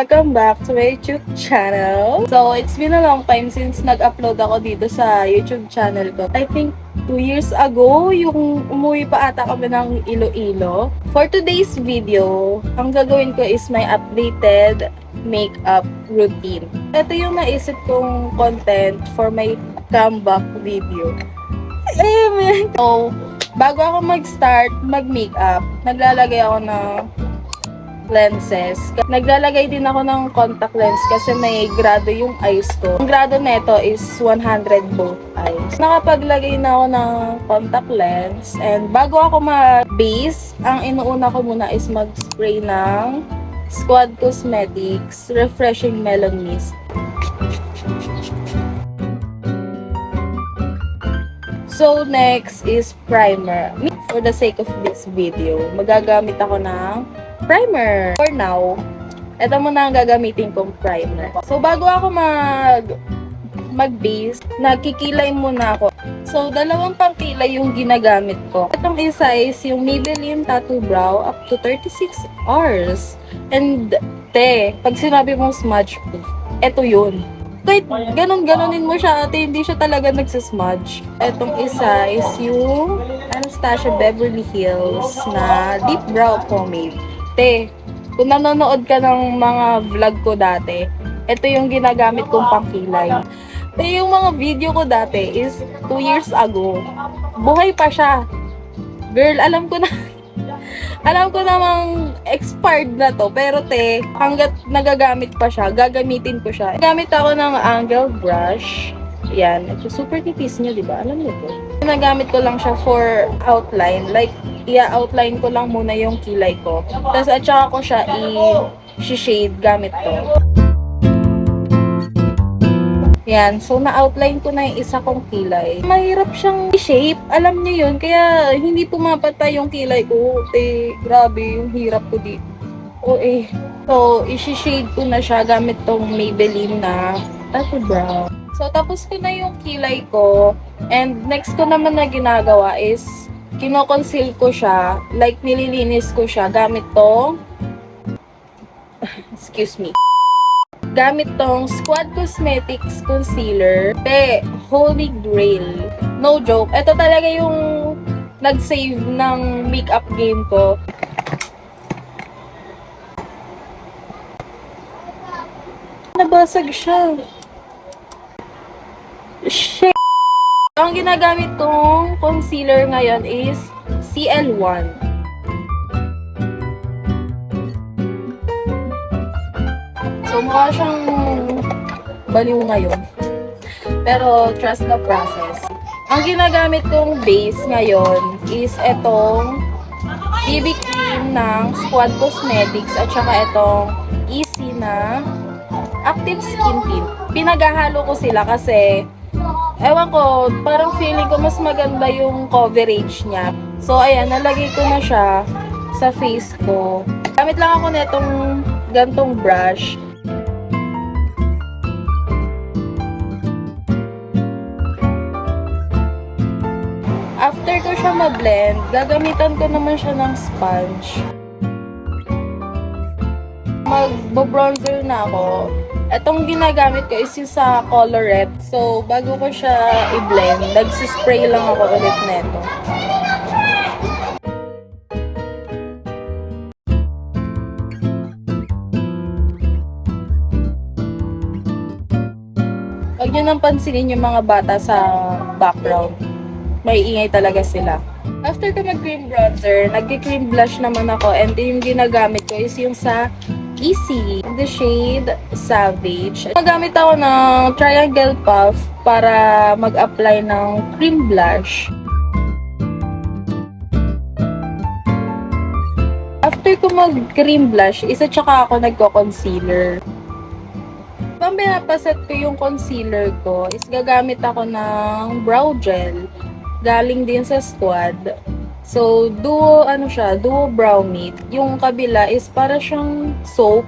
Welcome back to my YouTube channel. So, it's been a long time since nag-upload ako dito sa YouTube channel ko. I think 2 years ago, yung umuwi pa ata kami ng Iloilo. For today's video, ang gagawin ko is my updated makeup routine. Ito yung naisip kong content for my comeback video. So, bago ako mag-start mag-makeup, naglalagay ako ng lenses. Naglalagay din ako ng contact lens kasi may grado yung eyes ko. Ang grado nito is 100 both eyes. Nakapaglagay na ako ng contact lens and bago ako mag-base, ang inuuna ko muna is mag-spray ng Squad Cosmetics Refreshing Melon Mist. So, next is primer. For the sake of this video, magagamit ako ng primer. For now, ito muna ang gagamitin kong primer. So, bago ako mag-base, nagkikilay muna ako. So, dalawang pangkilay yung ginagamit ko. Itong isa is yung Maybelline Tattoo Brow up to 36 hours. And, pag sinabi mong smudge proof, ito yun. Kahit ganon-ganonin mo siya, hindi siya talaga nagsasmudge. Itong isa is yung Anastasia Beverly Hills na Deep Brow Pomade. Kung nanonood ka ng mga vlog ko dati, ito yung ginagamit kong pangkilay. Yung mga video ko dati is 2 years ago. Buhay pa siya. Girl, alam ko namang expired na to, pero hanggat nagagamit pa siya, gagamitin ko siya. Gamit ako ng angle brush. Yan. Super nipis niya, di ba? Alam niyo po. Nagamit ko lang siya for outline. Like, i-outline ko lang muna yung kilay ko. Tapos, at saka ko siya i-shade gamit to. Yan. So, na-outline ko na yung isa kong kilay. Mahirap siyang i-shape. Alam niyo yun. Kaya, hindi pumapatay yung kilay ko. Grabe yung hirap ko dito. So, i-shade ko na siya gamit tong Maybelline na Tattoo Brow. So, tapos ko na yung kilay ko. And, next ko naman na ginagawa is, kino-conceal ko siya. Like, nililinis ko siya gamit tong excuse me. Gamit tong Squad Cosmetics Concealer. Holy Grail. No joke. Ito talaga yung nag-save ng makeup game ko. Nabasag siya. Shit. Ang ginagamit tong concealer ngayon is CL1. So, mukha siyang baliw ngayon. Pero, trust the process. Ang ginagamit kong base ngayon is itong BB cream ng Squad Cosmetics at saka itong Easy na Active Skin Tint. Pinaghahalo ko sila kasi ewan ko, parang feeling ko mas maganda yung coverage niya. So, ayan, nalagay ko na siya sa face ko. Gamit lang ako nitong gantong brush. After ko siya ma-blend, gagamitan ko naman siya ng sponge. Mag-bronzer na ako. Itong ginagamit ko is yung sa Colorette. So, bago ko siya i-blend, nagsispray lang ako ulit neto. Huwag nyo nang pansinin yung mga bata sa background. May ingay talaga sila. After ko mag-cream bronzer, nag-cream blush naman ako. And yung ginagamit ko is yung sa Easy, the shade Savage. Magamit ako ng Triangle Puff para mag-apply ng cream blush. After ko mag-cream blush, isa tsaka ako nagko-concealer. Pag pinapaset ko yung concealer ko, is gagamit ako ng brow gel. Galing din sa Squad. So, duo brow mate. Yung kabila is para siyang soap.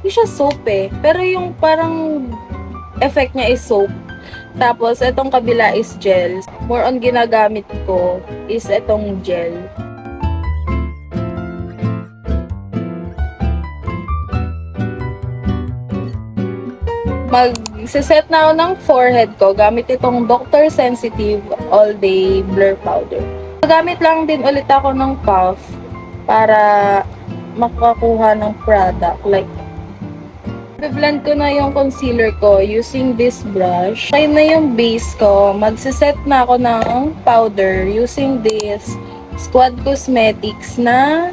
Hindi siya soap pero yung parang effect niya is soap. Tapos, itong kabila is gel. More on ginagamit ko is itong gel. Mag-set na ako ng forehead ko gamit itong Dr. Sensitive All Day Blur Powder. Gamit lang din ulit ako ng puff para makakuha ng product. Like, i-blend ko na yung concealer ko using this brush. Try na yung base ko. Magsiset na ako ng powder using this Squad Cosmetics na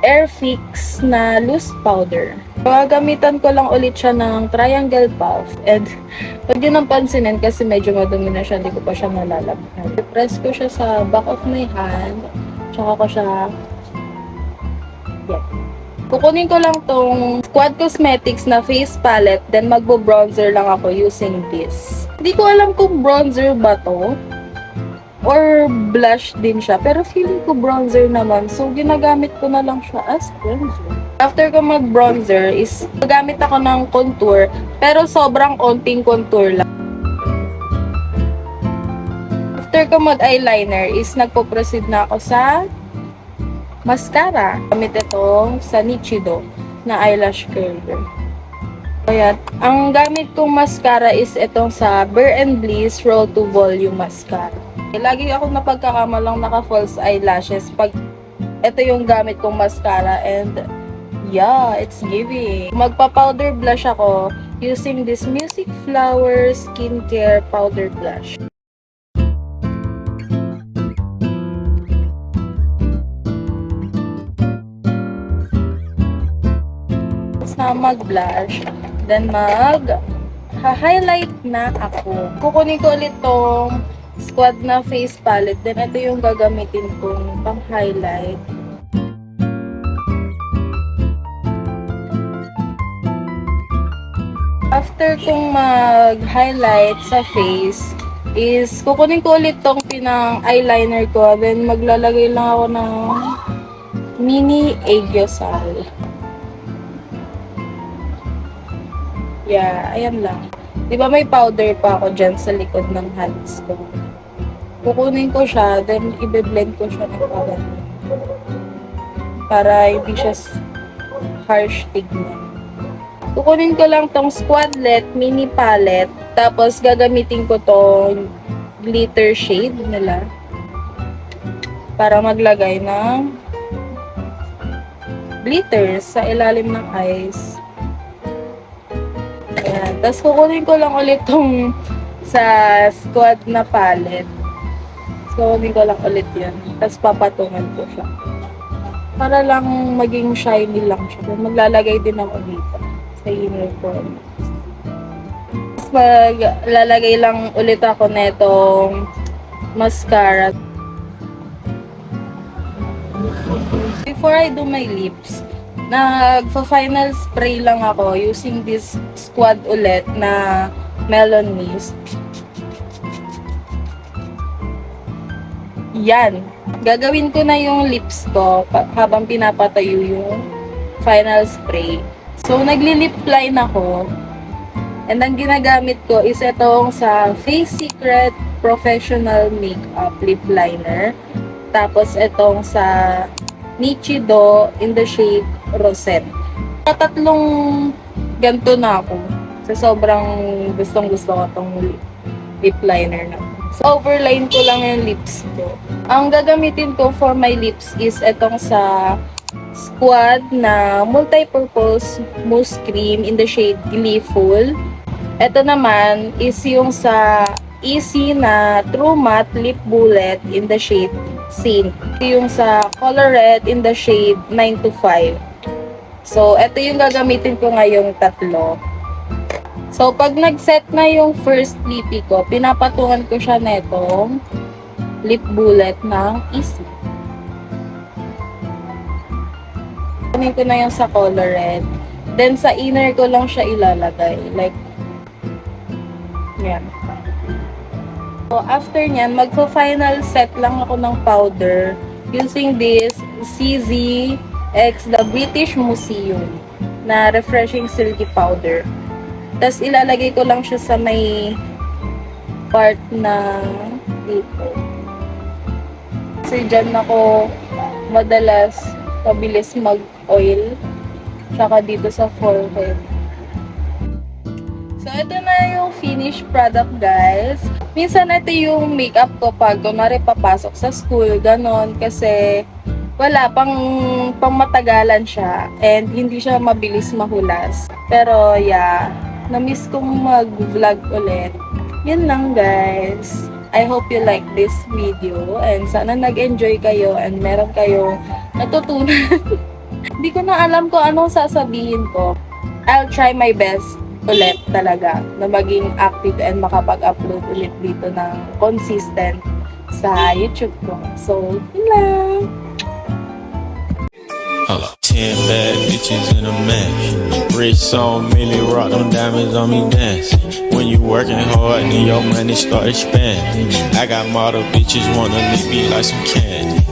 Airfix na loose powder. Gagamitan ko lang ulit siya ng triangle puff. And pag yun ang pansinin kasi medyo madumi na siya, hindi ko pa siya nalalabhan. I-press ko siya sa back of my hand. Tsaka ko siya... Yeah. Kukunin ko lang tong Squad Cosmetics na face palette. Then magbo-bronzer lang ako using this. Hindi ko alam kung bronzer ba to or blush din siya. Pero feeling ko bronzer naman. So, ginagamit ko na lang siya as bronzer. After ko mag-bronzer is gagamit ako ng contour. Pero sobrang onting contour lang. After ko mag-eyeliner is nagpo-proceed na ako sa mascara. Gamit itong sa Nichido na eyelash curler. Ayan. Ang gamit kong mascara is itong sa Bare & Bliss Roll to Volume Mascara. Lagi ako napagkakamalang naka-false eyelashes pag ito yung gamit kong mascara and yeah, it's giving. Magpa-powder blush ako using this Music Flower Skincare Powder Blush. Tapos na mag-blush, then mag-highlight na ako. Kukunin ko ulit tong Squad na face palette. Then, ito yung gagamitin kong pang-highlight. After kong mag-highlight sa face, is kukunin ko ulit tong pinang-eyeliner ko. Then, maglalagay lang ako ng mini aegyosal. Yeah, ayan lang. Diba may powder pa ako dyan sa likod ng hands ko. Kukunin ko siya, then i-blend ko siya ng parang para hindi siya harsh tignan. Kukunin ko lang tong Squadlet mini palette, tapos gagamitin ko tong glitter shade nila para maglagay ng glitters sa ilalim ng eyes. Ayan. Tapos kukunin ko lang ulit tong sa Squad na palette. Kukunin ko lang ulit yan. Tapos papatungan ko siya. Para lang maging shiny lang siya. Maglalagay din ako dito sa inner corner. Tapos maglalagay lang ulit ako netong mascara. Before I do my lips, nagfa-final spray lang ako using this Squad ulit na Melon Mist. Yan. Gagawin ko na yung lips ko habang pinapatayo yung final spray. So, nagli-lip line ako. And ang ginagamit ko is itong sa Face Secret Professional Makeup Lip Liner. Tapos, itong sa Nichido in the shade Rosette. Tatlong ganito na ako. So, sobrang gustong-gusto ko itong lip liner na. So, overline ko lang yung lips ko. Ang gagamitin ko for my lips is itong sa Squad na multi-purpose mousse cream in the shade Gleeful. Ito naman is yung sa Easy na True Matte Lip Bullet in the shade Saint. Yung sa Color Red in the shade 9 to 5. So, ito yung gagamitin ko ngayong tatlo. So, pag nag-set na yung first lippy ko, pinapatungan ko siya netong lip bullet ng Easy. Kunin ko na yung sa Color Red. Then, sa inner ko lang siya ilalagay. Like, yan. So, after nyan, magpa-final set lang ako ng powder using this CZ X The British Museum na Refreshing Silky Powder. Tapos, ilalagay ko lang siya sa may part na dito. Kasi dyan ako madalas mabilis mag-oil. Tsaka dito sa forehead. So, ito na yung finished product, guys. Minsan, ito yung makeup ko pag kunwari papasok sa school, ganon. Kasi, wala, pang matagalan siya. And, hindi siya mabilis mahulas. Pero, yeah, na-miss kong mag-vlog ulit. Yun lang, guys. I hope you like this video. And, sana nag-enjoy kayo and meron kayong natutunan. Hindi ko na alam kung anong sasabihin ko. I'll try my best ulit talaga na maging active and makapag-upload ulit dito ng consistent sa YouTube ko. So, yun lang. 10 bad bitches in a match. Rich on Millie rock, them diamonds on me dancing. When you working hard, then your money start expanding. I got model bitches wanna lick me like some candy.